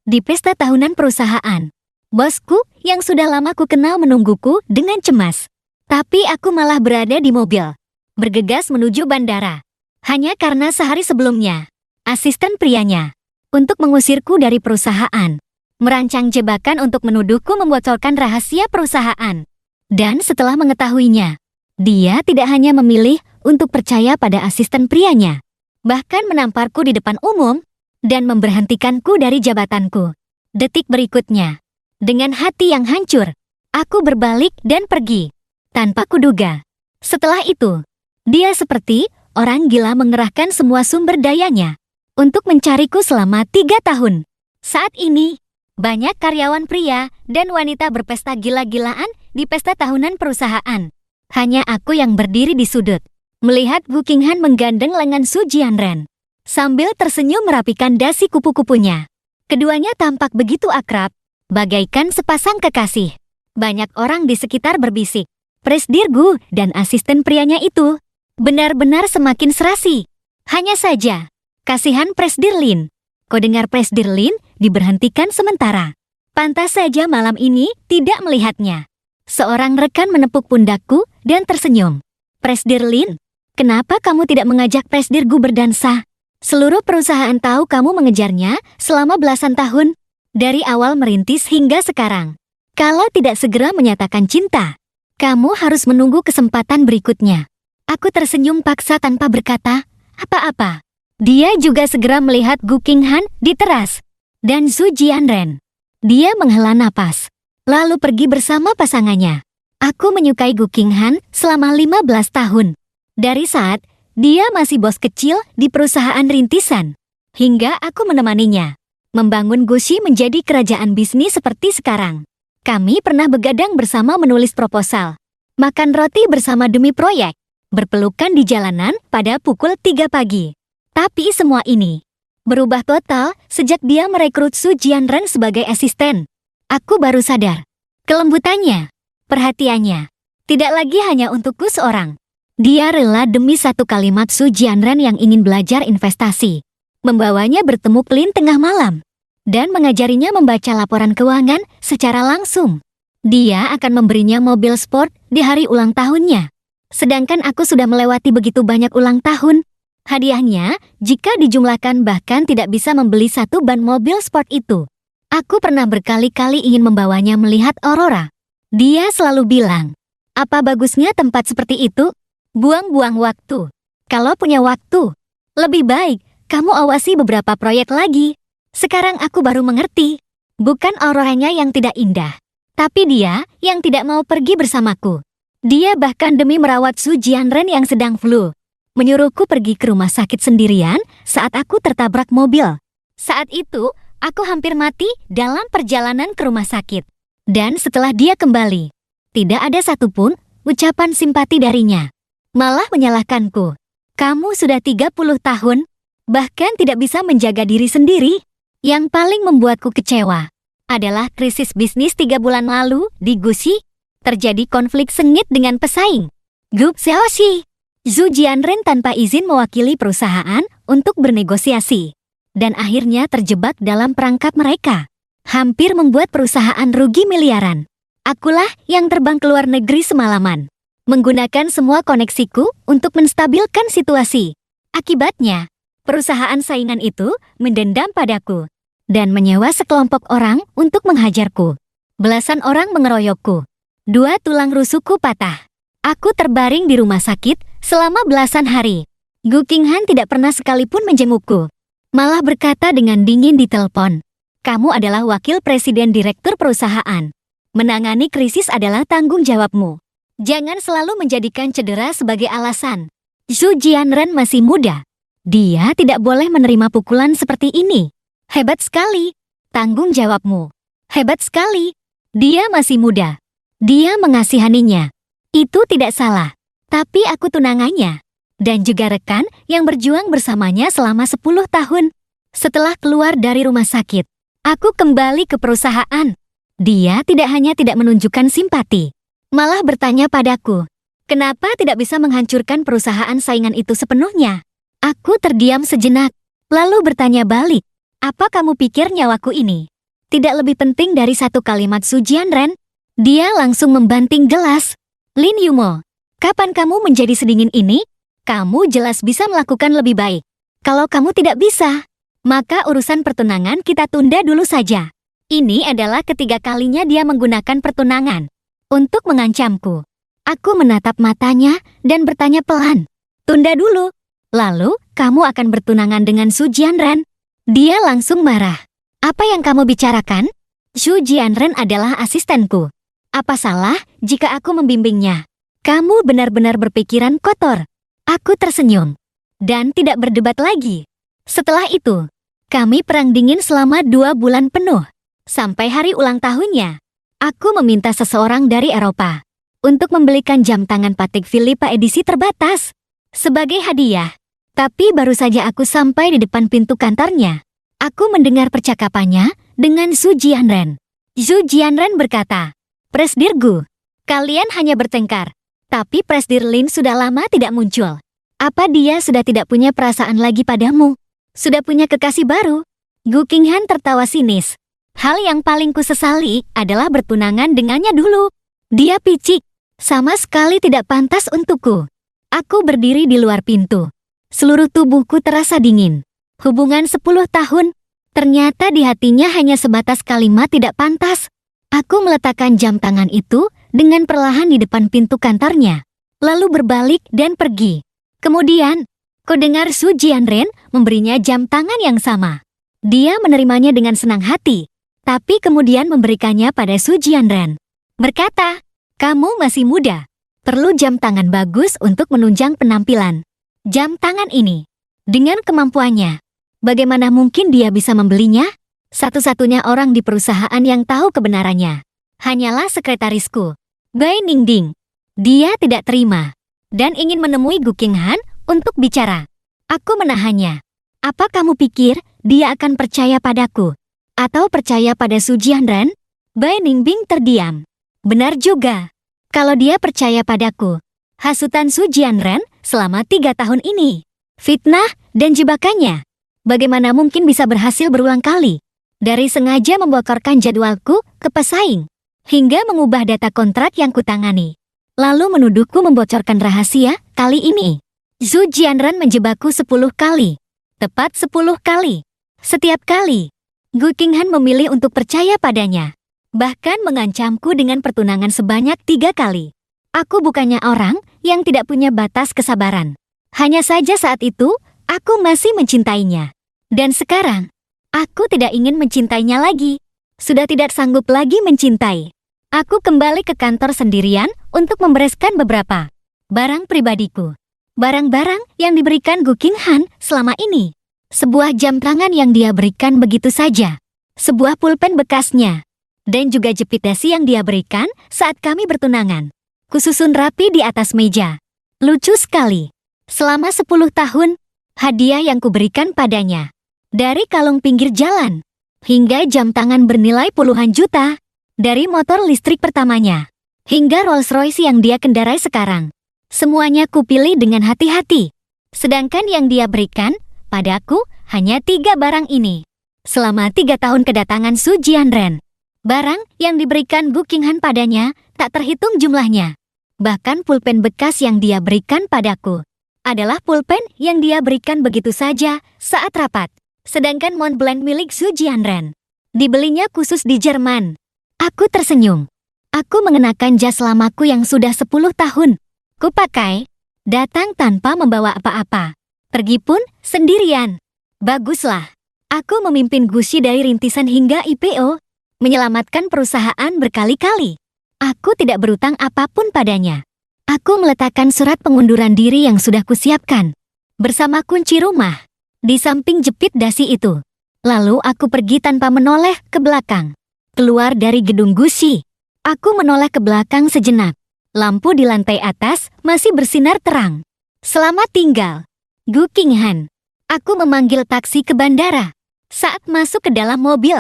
di pesta tahunan perusahaan. Bosku yang sudah lama ku kenal menungguku dengan cemas. Tapi aku malah berada di mobil, bergegas menuju bandara. Hanya karena sehari sebelumnya, asisten prianya, untuk mengusirku dari perusahaan, merancang jebakan untuk menuduhku membocorkan rahasia perusahaan. Dan setelah mengetahuinya, dia tidak hanya memilih untuk percaya pada asisten prianya, bahkan menamparku di depan umum, dan memberhentikanku dari jabatanku. Detik berikutnya, dengan hati yang hancur, aku berbalik dan pergi, tanpa kuduga. Setelah itu, dia seperti orang gila mengerahkan semua sumber dayanya untuk mencariku selama 3 tahun. Saat ini, banyak karyawan pria dan wanita berpesta gila-gilaan di pesta tahunan perusahaan. Hanya aku yang berdiri di sudut, melihat Gu Qinghan menggandeng lengan Su Jianren, sambil tersenyum merapikan dasi kupu-kupunya. Keduanya tampak begitu akrab, bagaikan sepasang kekasih. Banyak orang di sekitar berbisik, Presdir Gu dan asisten prianya itu benar-benar semakin serasi. Hanya saja, kasihan Presdir Lin. Kau dengar Presdir Lin diberhentikan sementara. Pantas saja malam ini tidak melihatnya. Seorang rekan menepuk pundakku dan tersenyum. Presdir Lin, kenapa kamu tidak mengajak Presdir Gu berdansa? Seluruh perusahaan tahu kamu mengejarnya selama belasan tahun, dari awal merintis hingga sekarang. Kalau tidak segera menyatakan cinta, kamu harus menunggu kesempatan berikutnya. Aku tersenyum paksa tanpa berkata apa-apa. Dia juga segera melihat Gu Qinghan di teras, dan Su Jianren. Dia menghela napas, lalu pergi bersama pasangannya. Aku menyukai Gu Qinghan selama 15 tahun. Dari saat dia masih bos kecil di perusahaan rintisan, hingga aku menemaninya membangun Gushi menjadi kerajaan bisnis seperti sekarang. Kami pernah begadang bersama menulis proposal, makan roti bersama demi proyek, berpelukan di jalanan pada pukul 3 pagi. Tapi semua ini berubah total sejak dia merekrut Su Jianren sebagai asisten. Aku baru sadar, kelembutannya, perhatiannya, tidak lagi hanya untukku seorang. Dia rela demi satu kalimat Su Jianren yang ingin belajar investasi, membawanya bertemu Klin tengah malam, dan mengajarinya membaca laporan keuangan secara langsung. Dia akan memberinya mobil sport di hari ulang tahunnya. Sedangkan aku sudah melewati begitu banyak ulang tahun. Hadiahnya, jika dijumlahkan bahkan tidak bisa membeli satu ban mobil sport itu. Aku pernah berkali-kali ingin membawanya melihat aurora. Dia selalu bilang, apa bagusnya tempat seperti itu? Buang-buang waktu. Kalau punya waktu, lebih baik kamu awasi beberapa proyek lagi. Sekarang aku baru mengerti. Bukan auroranya yang tidak indah, tapi dia yang tidak mau pergi bersamaku. Dia bahkan demi merawat Su Jianren yang sedang flu, menyuruhku pergi ke rumah sakit sendirian saat aku tertabrak mobil. Saat itu, aku hampir mati dalam perjalanan ke rumah sakit. Dan setelah dia kembali, tidak ada satupun ucapan simpati darinya. Malah menyalahkanku. Kamu sudah 30 tahun, bahkan tidak bisa menjaga diri sendiri. Yang paling membuatku kecewa adalah krisis bisnis 3 bulan lalu di Gushi. Terjadi konflik sengit dengan pesaing, Gu Xiaoxi. Su Jianren tanpa izin mewakili perusahaan untuk bernegosiasi, dan akhirnya terjebak dalam perangkap mereka. Hampir membuat perusahaan rugi miliaran. Akulah yang terbang ke luar negeri semalaman, menggunakan semua koneksiku untuk menstabilkan situasi. Akibatnya, perusahaan saingan itu mendendam padaku dan menyewa sekelompok orang untuk menghajarku. Belasan orang mengeroyokku. 2 tulang rusukku patah. Aku terbaring di rumah sakit selama belasan hari. Gu Qinghan tidak pernah sekalipun menjengukku. Malah berkata dengan dingin di telepon, kamu adalah wakil presiden direktur perusahaan. Menangani krisis adalah tanggung jawabmu. Jangan selalu menjadikan cedera sebagai alasan. Su Jianren masih muda. Dia tidak boleh menerima pukulan seperti ini. Hebat sekali. Tanggung jawabmu. Hebat sekali. Dia masih muda. Dia mengasihaninya. Itu tidak salah. Tapi aku tunangannya. Dan juga rekan yang berjuang bersamanya selama 10 tahun. Setelah keluar dari rumah sakit, aku kembali ke perusahaan. Dia tidak hanya tidak menunjukkan simpati, malah bertanya padaku, kenapa tidak bisa menghancurkan perusahaan saingan itu sepenuhnya? Aku terdiam sejenak, lalu bertanya balik, apa kamu pikir nyawaku ini Tidak lebih penting dari satu kalimat Su Jianren. Dia langsung membanting gelas. Lin Yumo, kapan kamu menjadi sedingin ini? Kamu jelas bisa melakukan lebih baik. Kalau kamu tidak bisa, maka urusan pertunangan kita tunda dulu saja. Ini adalah ketiga kalinya dia menggunakan pertunangan untuk mengancamku. Aku menatap matanya dan bertanya pelan. Tunda dulu. Lalu, kamu akan bertunangan dengan Su Jianren? Dia langsung marah. Apa yang kamu bicarakan? Su Jianren adalah asistenku. Apa salah jika aku membimbingnya? Kamu benar-benar berpikiran kotor. Aku tersenyum dan tidak berdebat lagi. Setelah itu, kami perang dingin selama 2 bulan penuh. Sampai hari ulang tahunnya, aku meminta seseorang dari Eropa untuk membelikan jam tangan Patek Philippe edisi terbatas sebagai hadiah. Tapi baru saja aku sampai di depan pintu kantornya, aku mendengar percakapannya dengan Su Jianren. Su Jianren berkata, "Presdir Gu, kalian hanya bertengkar, tapi Presdir Lin sudah lama tidak muncul. Apa dia sudah tidak punya perasaan lagi padamu? Sudah punya kekasih baru?" Gu Qinghan tertawa sinis. Hal yang paling kusesali adalah bertunangan dengannya dulu. Dia picik, sama sekali tidak pantas untukku. Aku berdiri di luar pintu. Seluruh tubuhku terasa dingin. Hubungan 10 tahun, ternyata di hatinya hanya sebatas kalimat tidak pantas. Aku meletakkan jam tangan itu dengan perlahan di depan pintu kantornya, lalu berbalik dan pergi. Kemudian, kudengar Su Jianren memberinya jam tangan yang sama. Dia menerimanya dengan senang hati, tapi kemudian memberikannya pada Su Jianren. Berkata, "Kamu masih muda, perlu jam tangan bagus untuk menunjang penampilan." Jam tangan ini, dengan kemampuannya, bagaimana mungkin dia bisa membelinya? Satu-satunya orang di perusahaan yang tahu kebenarannya hanyalah sekretarisku, Bai Ningding. Dia tidak terima dan ingin menemui Gu Qinghan untuk bicara. Aku menahannya. Apa kamu pikir dia akan percaya padaku? Atau percaya pada Su Jianren? Bai Ningbing terdiam. Benar juga. Kalau dia percaya padaku, hasutan Su Jianren selama 3 tahun ini, fitnah dan jebakannya, bagaimana mungkin bisa berhasil berulang kali? Dari sengaja membocorkan jadwalku ke pesaing, hingga mengubah data kontrak yang kutangani, lalu menuduhku membocorkan rahasia kali ini. Su Jianren menjebakku 10 kali. Tepat 10 kali. Setiap kali, Gu Qinghan memilih untuk percaya padanya. Bahkan mengancamku dengan pertunangan sebanyak 3 kali. Aku bukannya orang yang tidak punya batas kesabaran. Hanya saja saat itu, aku masih mencintainya. Dan sekarang, aku tidak ingin mencintainya lagi. Sudah tidak sanggup lagi mencintai. Aku kembali ke kantor sendirian untuk membereskan beberapa barang pribadiku. Barang-barang yang diberikan Gu Qinghan selama ini. Sebuah jam tangan yang dia berikan begitu saja. Sebuah pulpen bekasnya. Dan juga jepit dasi yang dia berikan saat kami bertunangan. Kususun rapi di atas meja. Lucu sekali. Selama 10 tahun, hadiah yang kuberikan padanya. Dari kalung pinggir jalan, hingga jam tangan bernilai puluhan juta. Dari motor listrik pertamanya, hingga Rolls Royce yang dia kendarai sekarang. Semuanya kupilih dengan hati-hati. Sedangkan yang dia berikan padaku hanya 3 barang ini. Selama 3 tahun kedatangan Su Jianren, barang yang diberikan Gu Qinghan padanya tak terhitung jumlahnya. Bahkan pulpen bekas yang dia berikan padaku adalah pulpen yang dia berikan begitu saja saat rapat. Sedangkan Montblanc milik Su Jianren dibelinya khusus di Jerman. Aku tersenyum. Aku mengenakan jas lamaku yang sudah 10 tahun. Kupakai, datang tanpa membawa apa-apa. Pergi pun sendirian. Baguslah. Aku memimpin Gucci dari rintisan hingga IPO, menyelamatkan perusahaan berkali-kali. Aku tidak berutang apapun padanya. Aku meletakkan surat pengunduran diri yang sudah kusiapkan bersama kunci rumah di samping jepit dasi itu. Lalu aku pergi tanpa menoleh ke belakang. Keluar dari gedung Gucci. Aku menoleh ke belakang sejenak. Lampu di lantai atas masih bersinar terang. Selamat tinggal, Gu Qinghan. Aku memanggil taksi ke bandara. Saat masuk ke dalam mobil,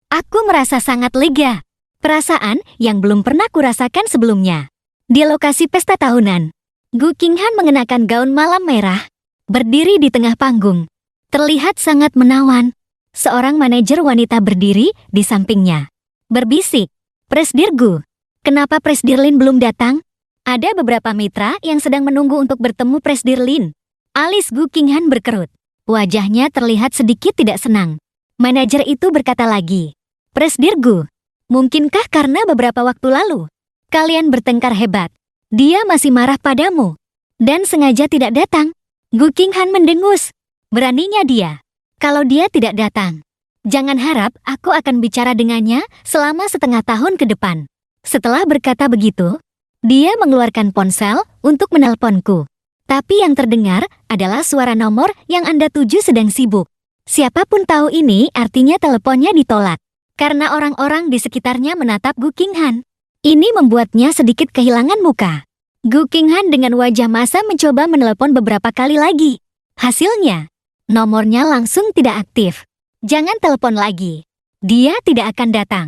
aku merasa sangat lega. Perasaan yang belum pernah kurasakan sebelumnya. Di lokasi pesta tahunan, Gu Qinghan mengenakan gaun malam merah, berdiri di tengah panggung. Terlihat sangat menawan. Seorang manajer wanita berdiri di sampingnya. Berbisik, "Presdir Gu, kenapa Presdir Lin belum datang?" Ada beberapa mitra yang sedang menunggu untuk bertemu Presdir Lin. Alis Gu Qinghan berkerut. Wajahnya terlihat sedikit tidak senang. Manajer itu berkata lagi, "Presdir Gu, mungkinkah karena beberapa waktu lalu kalian bertengkar hebat, dia masih marah padamu dan sengaja tidak datang?" Gu Qinghan mendengus. Beraninya dia. Kalau dia tidak datang, jangan harap aku akan bicara dengannya selama setengah tahun ke depan. Setelah berkata begitu, dia mengeluarkan ponsel untuk menelponku. Tapi yang terdengar adalah suara nomor yang Anda tuju sedang sibuk. Siapapun tahu ini artinya teleponnya ditolak. Karena orang-orang di sekitarnya menatap Gu Qinghan. Ini membuatnya sedikit kehilangan muka. Gu Qinghan dengan wajah masa mencoba menelepon beberapa kali lagi. Hasilnya, nomornya langsung tidak aktif. Jangan telepon lagi. Dia tidak akan datang.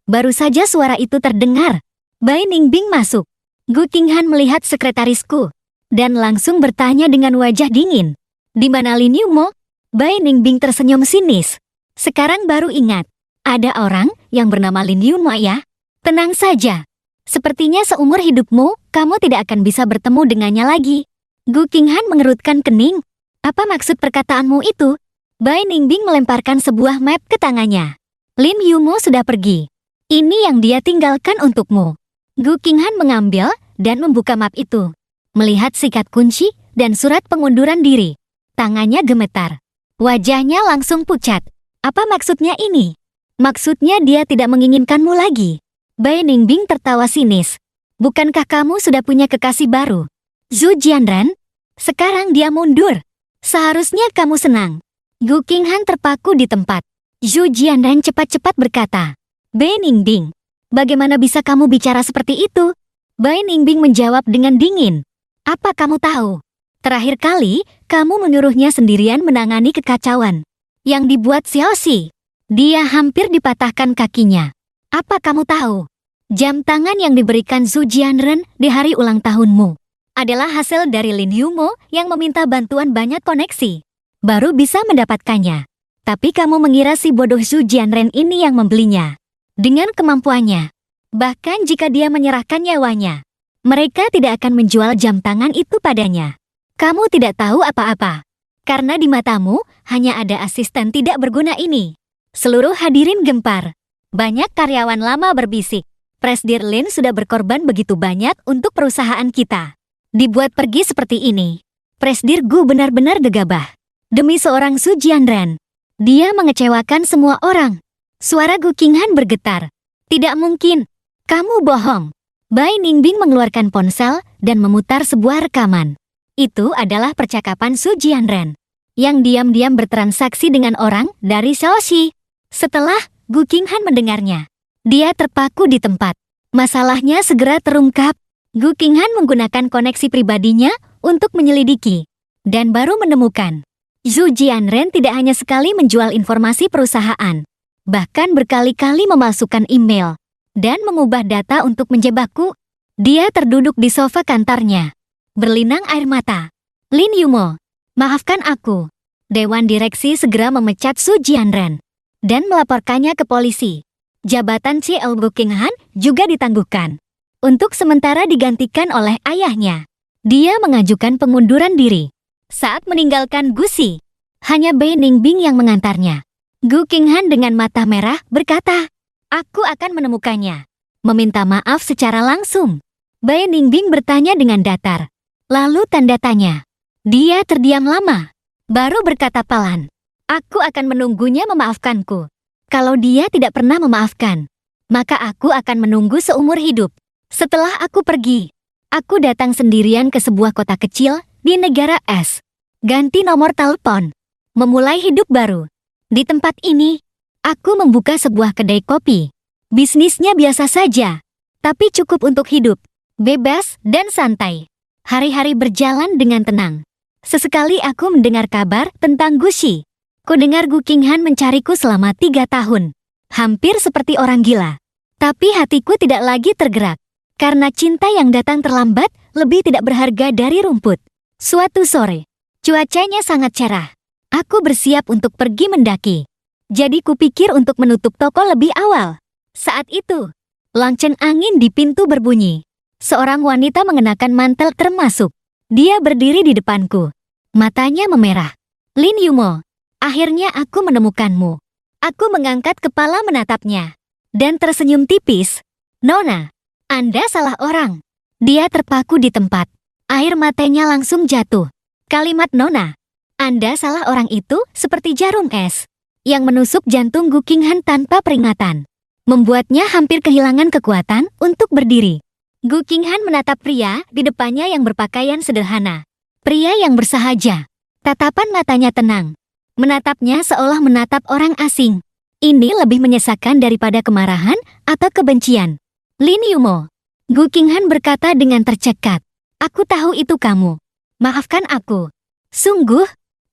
Baru saja suara itu terdengar. Bai Ningbing masuk. Gu Qinghan melihat sekretarisku dan langsung bertanya dengan wajah dingin, "Di mana Lin Yumo?" Bai Ningbing tersenyum sinis. "Sekarang baru ingat, ada orang yang bernama Lin Yumo ya? Tenang saja. Sepertinya seumur hidupmu, kamu tidak akan bisa bertemu dengannya lagi." Gu Qinghan mengerutkan kening. "Apa maksud perkataanmu itu?" Bai Ningbing melemparkan sebuah map ke tangannya. "Lin Yumo sudah pergi. Ini yang dia tinggalkan untukmu." Gu Qinghan mengambil dan membuka map itu. Melihat sikat kunci dan surat pengunduran diri, tangannya gemetar. Wajahnya langsung pucat. "Apa maksudnya ini?" "Maksudnya dia tidak menginginkanmu lagi." Bai Ningbing tertawa sinis. "Bukankah kamu sudah punya kekasih baru, Zhu Jianren? Sekarang dia mundur. Seharusnya kamu senang." Gu Qinghan terpaku di tempat. Zhu Jianren cepat-cepat berkata, "Bai Ningbing, bagaimana bisa kamu bicara seperti itu?" Bai Ningbing menjawab dengan dingin, "Apa kamu tahu? Terakhir kali, kamu menyuruhnya sendirian menangani kekacauan yang dibuat Xiaoxi. Dia hampir dipatahkan kakinya. Apa kamu tahu? Jam tangan yang diberikan Zhu Jianren di hari ulang tahunmu adalah hasil dari Lin Yumo yang meminta bantuan banyak koneksi, baru bisa mendapatkannya. Tapi kamu mengira si bodoh Zhu Jianren ini yang membelinya. Dengan kemampuannya, bahkan jika dia menyerahkan nyawanya, mereka tidak akan menjual jam tangan itu padanya. Kamu tidak tahu apa-apa. Karena di matamu, hanya ada asisten tidak berguna ini." Seluruh hadirin gempar. Banyak karyawan lama berbisik, "Presdir Lin sudah berkorban begitu banyak untuk perusahaan kita. Dibuat pergi seperti ini. Presdir Gu benar-benar gegabah. Demi seorang Zhu Jianren, dia mengecewakan semua orang." Suara Gu Qinghan bergetar. "Tidak mungkin. Kamu bohong." Bai Ningbing mengeluarkan ponsel dan memutar sebuah rekaman. Itu adalah percakapan Zhu Jianren yang diam-diam bertransaksi dengan orang dari Xiaoxi. Setelah Gu Qinghan mendengarnya, dia terpaku di tempat. Masalahnya segera terungkap. Gu Qinghan menggunakan koneksi pribadinya untuk menyelidiki dan baru menemukan Zhu Jianren tidak hanya sekali menjual informasi perusahaan, bahkan berkali-kali memalsukan email dan mengubah data untuk menjebakku. Dia terduduk di sofa kantornya, berlinang air mata. "Lin Yumo, maafkan aku." Dewan direksi segera memecat Zhu Jianren dan melaporkannya ke polisi. Jabatan CL Gu Qinghan juga ditangguhkan. Untuk sementara digantikan oleh ayahnya. Dia mengajukan pengunduran diri. Saat meninggalkan Gusi, hanya Bai Ningbing yang mengantarnya. Gu Qinghan dengan mata merah berkata, "Aku akan menemukannya." Meminta maaf secara langsung. Bai Ningbing bertanya dengan datar. Lalu tanda tanya. Dia terdiam lama. Baru berkata pelan, "Aku akan menunggunya memaafkanku. Kalau dia tidak pernah memaafkan, maka aku akan menunggu seumur hidup. Setelah aku pergi, aku datang sendirian ke sebuah kota kecil di negara es. Ganti nomor telepon. Memulai hidup baru. Di tempat ini, aku membuka sebuah kedai kopi. Bisnisnya biasa saja, tapi cukup untuk hidup. Bebas dan santai. Hari-hari berjalan dengan tenang. Sesekali aku mendengar kabar tentang Gushi. Kudengar Gu Qinghan mencariku selama 3 tahun. Hampir seperti orang gila. Tapi hatiku tidak lagi tergerak. Karena cinta yang datang terlambat lebih tidak berharga dari rumput. Suatu sore, cuacanya sangat cerah. Aku bersiap untuk pergi mendaki. Jadi kupikir untuk menutup toko lebih awal. Saat itu, lonceng angin di pintu berbunyi. Seorang wanita mengenakan mantel termasuk. Dia berdiri di depanku. Matanya memerah. Lin Yumo, akhirnya aku menemukanmu. Aku mengangkat kepala menatapnya. Dan tersenyum tipis. Nona, Anda salah orang. Dia terpaku di tempat. Air matanya langsung jatuh. Kalimat Nona, Anda salah orang itu seperti jarum es yang menusuk jantung Gu Qinghan tanpa peringatan. Membuatnya hampir kehilangan kekuatan untuk berdiri. Gu Qinghan menatap pria di depannya yang berpakaian sederhana. Pria yang bersahaja. Tatapan matanya tenang. Menatapnya seolah menatap orang asing. Ini lebih menyesakan daripada kemarahan atau kebencian. Lin Yumo, Gu Qinghan berkata dengan tercekat. Aku tahu itu kamu. Maafkan aku. Sungguh,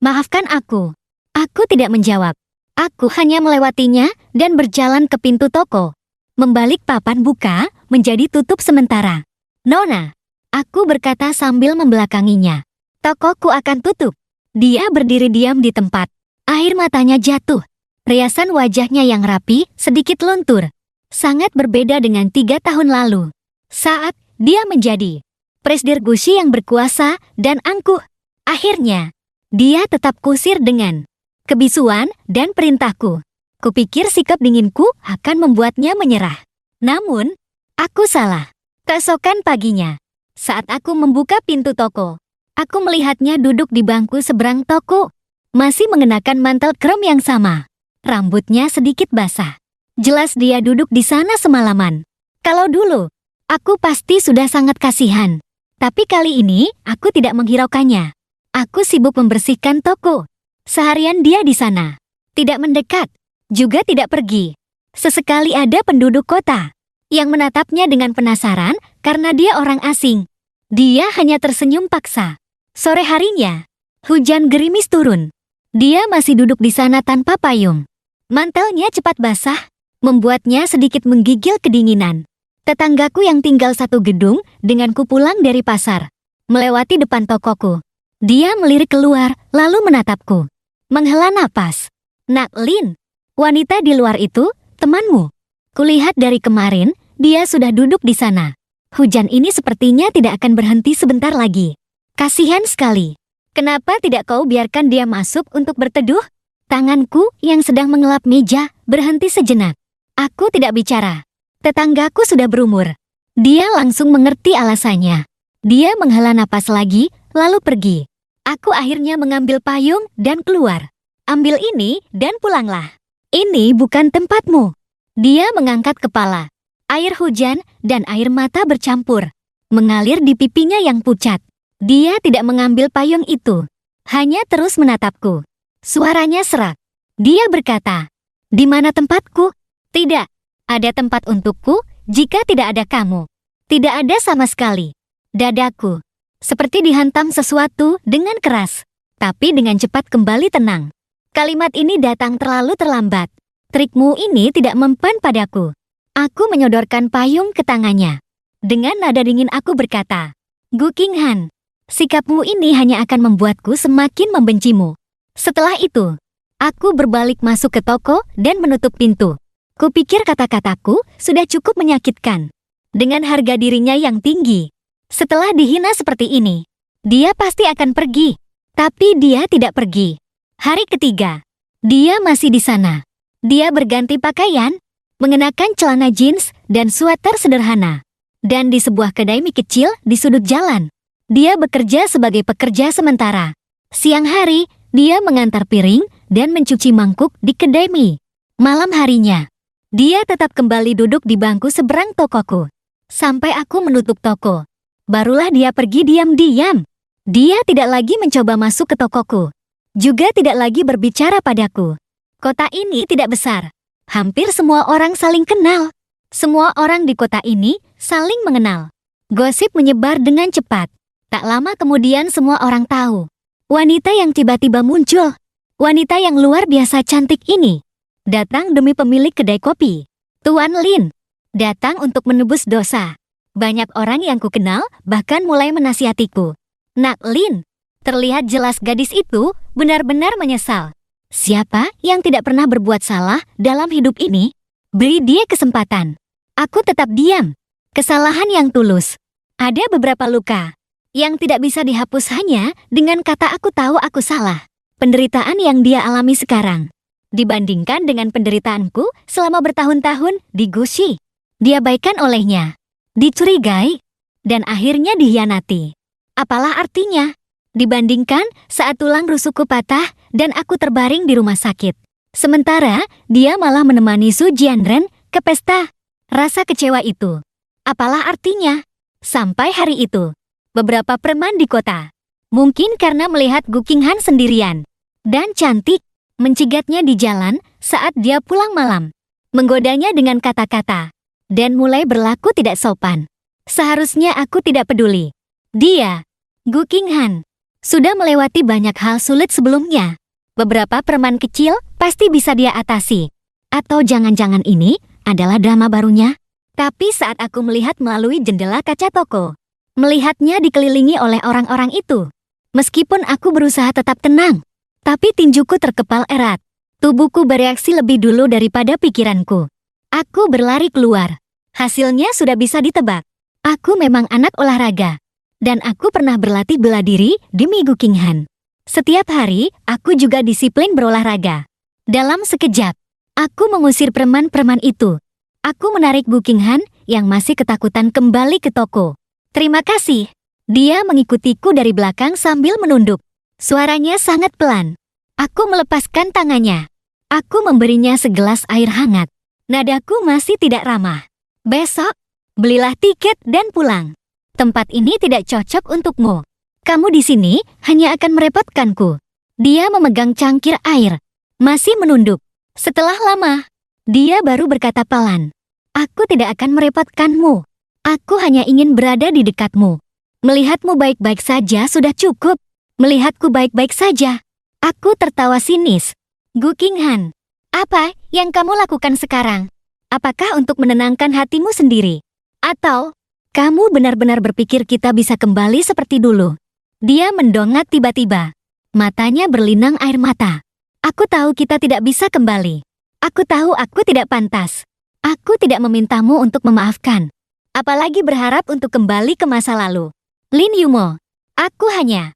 maafkan aku. Aku tidak menjawab. Aku hanya melewatinya dan berjalan ke pintu toko. Membalik papan buka menjadi tutup sementara. Nona, aku berkata sambil membelakanginya. Tokoku akan tutup. Dia berdiri diam di tempat. Air matanya jatuh. Riasan wajahnya yang rapi sedikit luntur. Sangat berbeda dengan 3 tahun lalu. Saat dia menjadi Presdir Gushi yang berkuasa dan angkuh. Akhirnya, dia tetap kusir dengan kebisuan dan perintahku. Kupikir sikap dinginku akan membuatnya menyerah. Namun, aku salah. Keesokan paginya, saat aku membuka pintu toko, aku melihatnya duduk di bangku seberang toko. Masih mengenakan mantel krem yang sama. Rambutnya sedikit basah. Jelas dia duduk di sana semalaman. Kalau dulu, aku pasti sudah sangat kasihan. Tapi kali ini, aku tidak menghiraukannya. Aku sibuk membersihkan toko. Seharian dia di sana. Tidak mendekat, juga tidak pergi. Sesekali ada penduduk kota yang menatapnya dengan penasaran karena dia orang asing. Dia hanya tersenyum paksa. Sore harinya, hujan gerimis turun. Dia masih duduk di sana tanpa payung. Mantelnya cepat basah, membuatnya sedikit menggigil kedinginan. Tetanggaku yang tinggal satu gedung denganku pulang dari pasar, melewati depan tokoku. Dia melirik keluar, lalu menatapku. Menghela napas. Nak Lin, wanita di luar itu, temanmu. Kulihat dari kemarin, dia sudah duduk di sana. Hujan ini sepertinya tidak akan berhenti sebentar lagi. Kasihan sekali. Kenapa tidak kau biarkan dia masuk untuk berteduh? Tanganku yang sedang mengelap meja berhenti sejenak. Aku tidak bicara. Tetanggaku sudah berumur. Dia langsung mengerti alasannya. Dia menghela napas lagi, lalu pergi. Aku akhirnya mengambil payung dan keluar. Ambil ini dan pulanglah. Ini bukan tempatmu. Dia mengangkat kepala. Air hujan dan air mata bercampur, mengalir di pipinya yang pucat. Dia tidak mengambil payung itu. Hanya terus menatapku. Suaranya serak. Dia berkata, "Di mana tempatku?" "Tidak. Ada tempat untukku jika tidak ada kamu." Tidak ada sama sekali. Dadaku seperti dihantam sesuatu dengan keras, tapi dengan cepat kembali tenang. Kalimat ini datang terlalu terlambat. Trikmu ini tidak mempan padaku. Aku menyodorkan payung ke tangannya. Dengan nada dingin aku berkata, "Gu Qinghan, sikapmu ini hanya akan membuatku semakin membencimu." Setelah itu, aku berbalik masuk ke toko dan menutup pintu. Kupikir kata-kataku sudah cukup menyakitkan. Dengan harga dirinya yang tinggi, setelah dihina seperti ini, dia pasti akan pergi. Tapi dia tidak pergi. Hari ketiga, dia masih di sana. Dia berganti pakaian, mengenakan celana jeans dan sweater sederhana. Dan di sebuah kedai mie kecil di sudut jalan. Dia bekerja sebagai pekerja sementara. Siang hari, dia mengantar piring dan mencuci mangkuk di kedai mie. Malam harinya, dia tetap kembali duduk di bangku seberang tokoku. Sampai aku menutup toko. Barulah dia pergi diam-diam. Dia tidak lagi mencoba masuk ke tokoku. Juga tidak lagi berbicara padaku. Kota ini tidak besar. Hampir semua orang saling kenal. Semua orang di kota ini saling mengenal. Gosip menyebar dengan cepat. Tak lama kemudian semua orang tahu. Wanita yang tiba-tiba muncul. Wanita yang luar biasa cantik ini datang demi pemilik kedai kopi, Tuan Lin. Datang untuk menebus dosa. Banyak orang yang kukenal bahkan mulai menasihatiku. Nak Lin, terlihat jelas gadis itu benar-benar menyesal. Siapa yang tidak pernah berbuat salah dalam hidup ini? Beri dia kesempatan. Aku tetap diam. Kesalahan yang tulus. Ada beberapa luka yang tidak bisa dihapus hanya dengan kata aku tahu aku salah. Penderitaan yang dia alami sekarang dibandingkan dengan penderitaanku selama bertahun-tahun di Gushi. Diabaikan olehnya, dicurigai, dan akhirnya dihianati. Apalah artinya? Dibandingkan saat tulang rusukku patah dan aku terbaring di rumah sakit. Sementara dia malah menemani Su Jianren ke pesta. Rasa kecewa itu. Apalah artinya? Sampai hari itu, beberapa preman di kota, mungkin karena melihat Gu Qinghan sendirian dan cantik, mencigatnya di jalan saat dia pulang malam, menggodanya dengan kata-kata, dan mulai berlaku tidak sopan. Seharusnya aku tidak peduli. Dia, Gu Qinghan, sudah melewati banyak hal sulit sebelumnya. Beberapa preman kecil pasti bisa dia atasi. Atau jangan-jangan ini adalah drama barunya? Tapi saat aku melihat melalui jendela kaca toko, melihatnya dikelilingi oleh orang-orang itu. Meskipun aku berusaha tetap tenang, tapi tinjuku terkepal erat. Tubuhku bereaksi lebih dulu daripada pikiranku. Aku berlari keluar. Hasilnya sudah bisa ditebak. Aku memang anak olahraga. Dan aku pernah berlatih bela diri demi Gu Qinghan. Setiap hari, aku juga disiplin berolahraga. Dalam sekejap, aku mengusir preman-preman itu. Aku menarik Gu Qinghan yang masih ketakutan kembali ke toko. Terima kasih. Dia mengikutiku dari belakang sambil menunduk. Suaranya sangat pelan. Aku melepaskan tangannya. Aku memberinya segelas air hangat. Nadaku masih tidak ramah. Besok, belilah tiket dan pulang. Tempat ini tidak cocok untukmu. Kamu di sini hanya akan merepotkanku. Dia memegang cangkir air, masih menunduk. Setelah lama, dia baru berkata pelan, "Aku tidak akan merepotkanmu. Aku hanya ingin berada di dekatmu. Melihatmu baik-baik saja sudah cukup. Melihatku baik-baik saja." Aku tertawa sinis. Gu Qinghan, apa yang kamu lakukan sekarang? Apakah untuk menenangkan hatimu sendiri? Atau kamu benar-benar berpikir kita bisa kembali seperti dulu? Dia mendongak tiba-tiba. Matanya berlinang air mata. Aku tahu kita tidak bisa kembali. Aku tahu aku tidak pantas. Aku tidak memintamu untuk memaafkan. Apalagi berharap untuk kembali ke masa lalu. Lin Yumo, aku hanya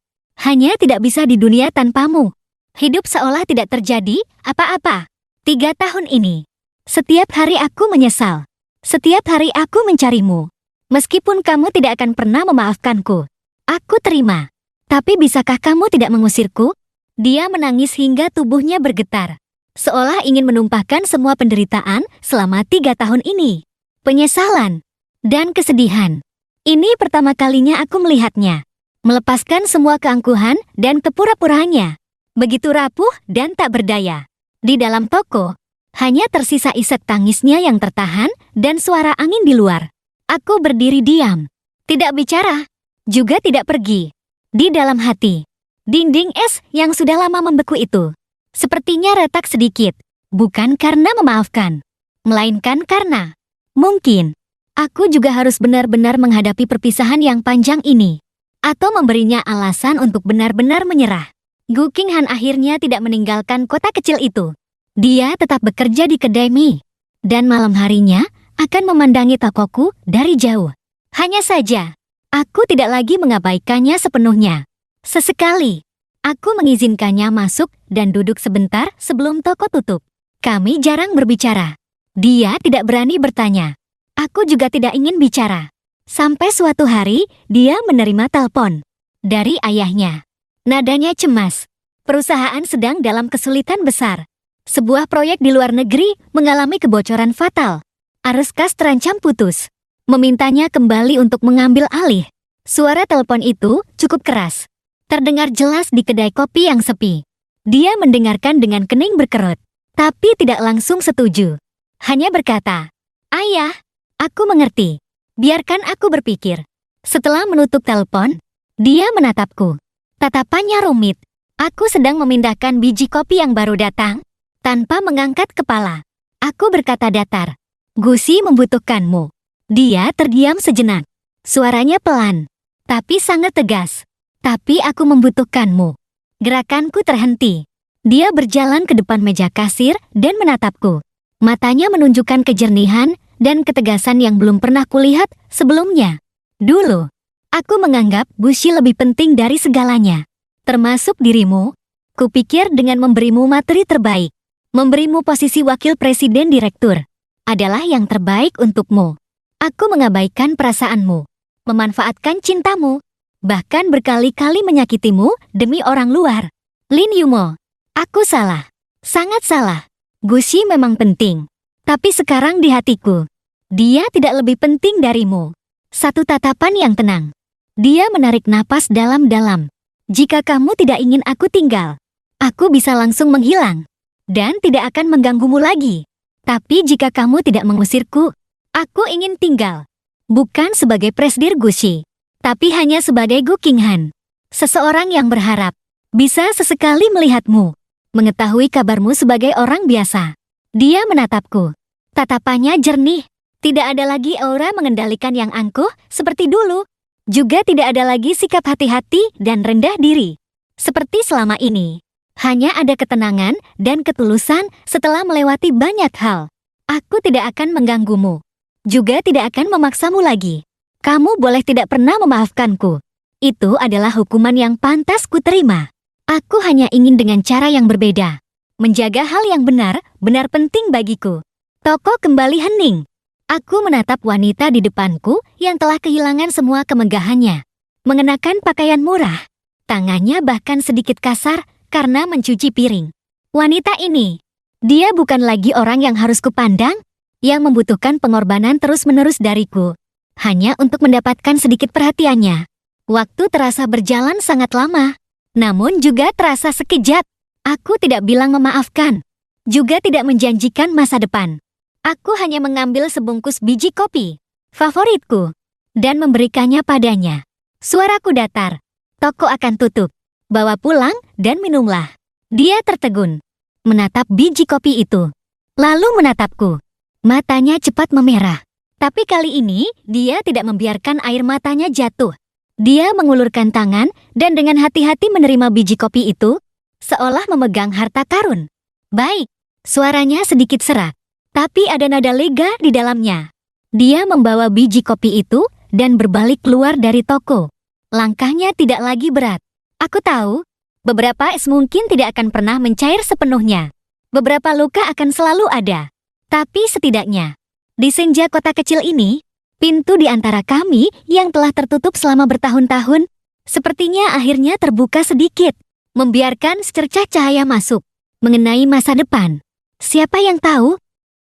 tidak bisa di dunia tanpamu. Hidup seolah tidak terjadi apa-apa. 3 tahun ini. Setiap hari aku menyesal. Setiap hari aku mencarimu. Meskipun kamu tidak akan pernah memaafkanku, aku terima. Tapi bisakah kamu tidak mengusirku? Dia menangis hingga tubuhnya bergetar, seolah ingin menumpahkan semua penderitaan selama 3 tahun ini. Penyesalan dan kesedihan. Ini pertama kalinya aku melihatnya. Melepaskan semua keangkuhan dan kepura-puraannya. Begitu rapuh dan tak berdaya. Di dalam toko, hanya tersisa isak tangisnya yang tertahan dan suara angin di luar. Aku berdiri diam, tidak bicara, juga tidak pergi. Di dalam hati, dinding es yang sudah lama membeku itu sepertinya retak sedikit, bukan karena memaafkan, melainkan karena mungkin aku juga harus benar-benar menghadapi perpisahan yang panjang ini, atau memberinya alasan untuk benar-benar menyerah. Gu Qinghan akhirnya tidak meninggalkan kota kecil itu. Dia tetap bekerja di kedai mie, dan malam harinya akan memandangi tokoku dari jauh. Hanya saja, aku tidak lagi mengabaikannya sepenuhnya. Sesekali, aku mengizinkannya masuk dan duduk sebentar sebelum toko tutup. Kami jarang berbicara. Dia tidak berani bertanya. Aku juga tidak ingin bicara. Sampai suatu hari, dia menerima telepon dari ayahnya. Nadanya cemas. Perusahaan sedang dalam kesulitan besar. Sebuah proyek di luar negeri mengalami kebocoran fatal. Arus kas terancam putus. Memintanya kembali untuk mengambil alih. Suara telepon itu cukup keras. Terdengar jelas di kedai kopi yang sepi. Dia mendengarkan dengan kening berkerut, tapi tidak langsung setuju. Hanya berkata, "Ayah, aku mengerti. Biarkan aku berpikir." Setelah menutup telepon, dia menatapku. Tatapannya rumit. Aku sedang memindahkan biji kopi yang baru datang. Tanpa mengangkat kepala, aku berkata datar, "Gusi membutuhkanmu." Dia terdiam sejenak. Suaranya pelan, tapi sangat tegas. "Tapi aku membutuhkanmu." Gerakanku terhenti. Dia berjalan ke depan meja kasir dan menatapku. Matanya menunjukkan kejernihan dan ketegasan yang belum pernah kulihat sebelumnya. Dulu, aku menganggap Gushi lebih penting dari segalanya, termasuk dirimu. Kupikir dengan memberimu materi terbaik, memberimu posisi wakil presiden direktur, adalah yang terbaik untukmu. Aku mengabaikan perasaanmu, memanfaatkan cintamu, bahkan berkali-kali menyakitimu demi orang luar. Lin Yumo, aku salah, sangat salah. Gushi memang penting, tapi sekarang di hatiku, dia tidak lebih penting darimu. Satu tatapan yang tenang. Dia menarik napas dalam-dalam. Jika kamu tidak ingin aku tinggal, aku bisa langsung menghilang dan tidak akan mengganggumu lagi. Tapi jika kamu tidak mengusirku, aku ingin tinggal. Bukan sebagai presdir Gushi, tapi hanya sebagai Gu Qinghan. Seseorang yang berharap bisa sesekali melihatmu, mengetahui kabarmu sebagai orang biasa. Dia menatapku. Tatapannya jernih. Tidak ada lagi aura mengendalikan yang angkuh seperti dulu. Juga tidak ada lagi sikap hati-hati dan rendah diri seperti selama ini. Hanya ada ketenangan dan ketulusan setelah melewati banyak hal. Aku tidak akan mengganggumu. Juga tidak akan memaksamu lagi. Kamu boleh tidak pernah memaafkanku. Itu adalah hukuman yang pantas kuterima. Aku hanya ingin dengan cara yang berbeda. Menjaga hal yang benar penting bagiku. Toko kembali hening. Aku menatap wanita di depanku yang telah kehilangan semua kemegahannya. Mengenakan pakaian murah. Tangannya bahkan sedikit kasar karena mencuci piring. Wanita ini, dia bukan lagi orang yang harus kupandang, yang membutuhkan pengorbanan terus-menerus dariku, hanya untuk mendapatkan sedikit perhatiannya. Waktu terasa berjalan sangat lama, namun juga terasa sekejap. Aku tidak bilang memaafkan, juga tidak menjanjikan masa depan. Aku hanya mengambil sebungkus biji kopi, favoritku, dan memberikannya padanya. Suaraku datar. Toko akan tutup. Bawa pulang dan minumlah. Dia tertegun, menatap biji kopi itu, lalu menatapku. Matanya cepat memerah. Tapi kali ini, dia tidak membiarkan air matanya jatuh. Dia mengulurkan tangan dan dengan hati-hati menerima biji kopi itu, seolah memegang harta karun. Baik, suaranya sedikit serak, tapi ada nada lega di dalamnya. Dia membawa biji kopi itu dan berbalik keluar dari toko. Langkahnya tidak lagi berat. Aku tahu, beberapa es mungkin tidak akan pernah mencair sepenuhnya. Beberapa luka akan selalu ada. Tapi setidaknya, di senja kota kecil ini, pintu di antara kami yang telah tertutup selama bertahun-tahun, sepertinya akhirnya terbuka sedikit, membiarkan secercah cahaya masuk, mengenai masa depan. Siapa yang tahu,